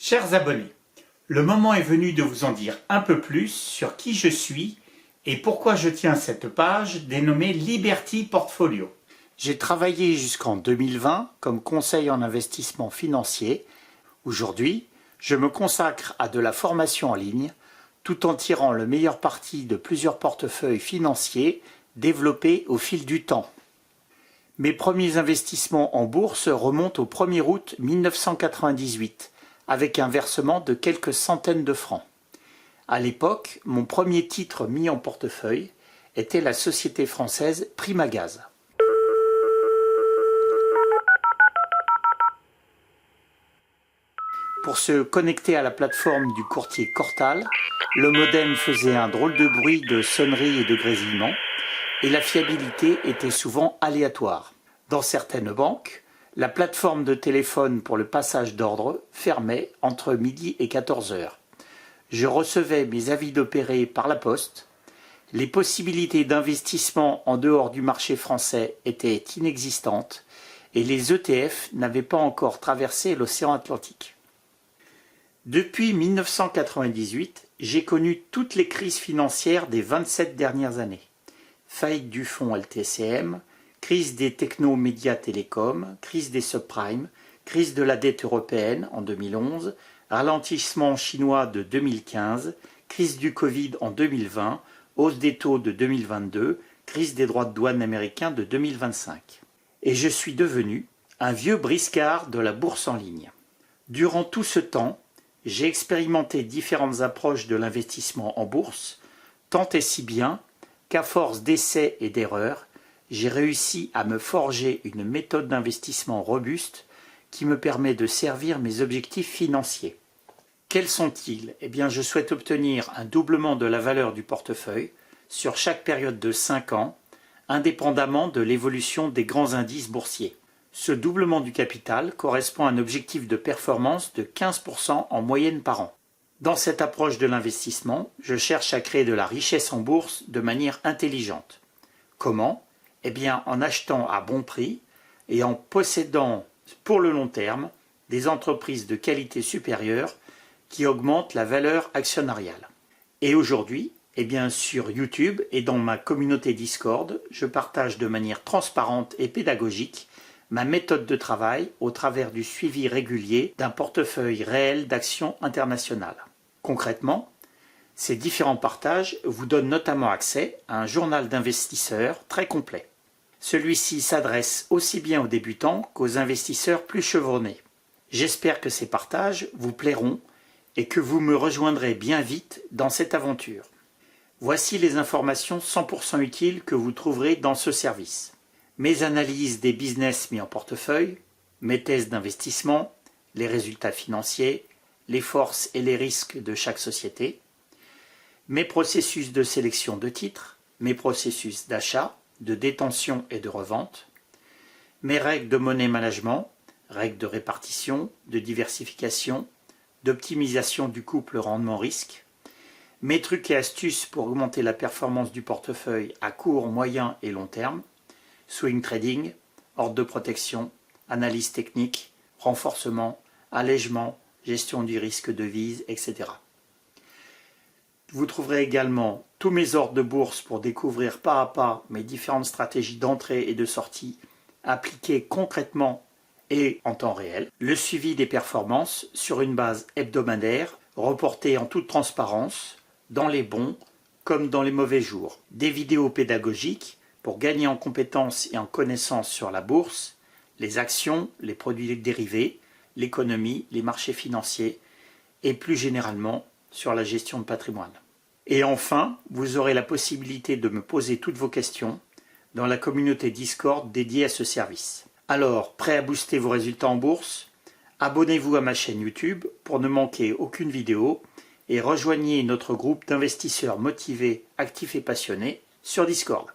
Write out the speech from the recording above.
Chers abonnés, le moment est venu de vous en dire un peu plus sur qui je suis et pourquoi je tiens cette page dénommée Liberty Portfolio. J'ai travaillé jusqu'en 2020 comme conseiller en investissement financier. Aujourd'hui, je me consacre à de la formation en ligne tout en tirant le meilleur parti de plusieurs portefeuilles financiers développés au fil du temps. Mes premiers investissements en bourse remontent au 1er août 1998 avec un versement de quelques centaines de francs. À l'époque, mon premier titre mis en portefeuille était la société française Primagaz. Pour se connecter à la plateforme du courtier Cortal, le modem faisait un drôle de bruit de sonnerie et de grésillement, et la fiabilité était souvent aléatoire. Dans certaines banques, la plateforme de téléphone pour le passage d'ordre fermait entre midi et 14 heures. Je recevais mes avis d'opérer par la poste. Les possibilités d'investissement en dehors du marché français étaient inexistantes et les ETF n'avaient pas encore traversé l'océan Atlantique. Depuis 1998, j'ai connu toutes les crises financières des 27 dernières années. Faillite du fonds LTCM, crise des techno-médias télécoms, crise des subprimes, crise de la dette européenne en 2011, ralentissement chinois de 2015, crise du Covid en 2020, hausse des taux de 2022, crise des droits de douane américains de 2025. Et je suis devenu un vieux briscard de la bourse en ligne. Durant tout ce temps, j'ai expérimenté différentes approches de l'investissement en bourse, tant et si bien qu'à force d'essais et d'erreurs, j'ai réussi à me forger une méthode d'investissement robuste qui me permet de servir mes objectifs financiers. Quels sont-ils? Eh bien, je souhaite obtenir un doublement de la valeur du portefeuille sur chaque période de 5 ans, indépendamment de l'évolution des grands indices boursiers. Ce doublement du capital correspond à un objectif de performance de 15% en moyenne par an. Dans cette approche de l'investissement, je cherche à créer de la richesse en bourse de manière intelligente. Comment? Eh bien, en achetant à bon prix et en possédant pour le long terme des entreprises de qualité supérieure qui augmentent la valeur actionnariale. Et aujourd'hui, eh bien, sur YouTube et dans ma communauté Discord, je partage de manière transparente et pédagogique ma méthode de travail au travers du suivi régulier d'un portefeuille réel d'actions internationales. Concrètement, ces différents partages vous donnent notamment accès à un journal d'investisseurs très complet. Celui-ci s'adresse aussi bien aux débutants qu'aux investisseurs plus chevronnés. J'espère que ces partages vous plairont et que vous me rejoindrez bien vite dans cette aventure. Voici les informations 100% utiles que vous trouverez dans ce service. Mes analyses des business mis en portefeuille, mes thèses d'investissement, les résultats financiers, les forces et les risques de chaque société, mes processus de sélection de titres, mes processus d'achat, de détention et de revente, mes règles de money management, règles de répartition, de diversification, d'optimisation du couple rendement-risque, mes trucs et astuces pour augmenter la performance du portefeuille à court, moyen et long terme, swing trading, ordre de protection, analyse technique, renforcement, allègement, gestion du risque de devise, etc. Vous trouverez également tous mes ordres de bourse pour découvrir pas à pas mes différentes stratégies d'entrée et de sortie appliquées concrètement et en temps réel, le suivi des performances sur une base hebdomadaire, reportée en toute transparence, dans les bons comme dans les mauvais jours, des vidéos pédagogiques pour gagner en compétences et en connaissances sur la bourse, les actions, les produits dérivés, l'économie, les marchés financiers et plus généralement sur la gestion de patrimoine. Et enfin, vous aurez la possibilité de me poser toutes vos questions dans la communauté Discord dédiée à ce service. Alors, prêt à booster vos résultats en bourse? Abonnez-vous à ma chaîne YouTube pour ne manquer aucune vidéo et rejoignez notre groupe d'investisseurs motivés, actifs et passionnés sur Discord.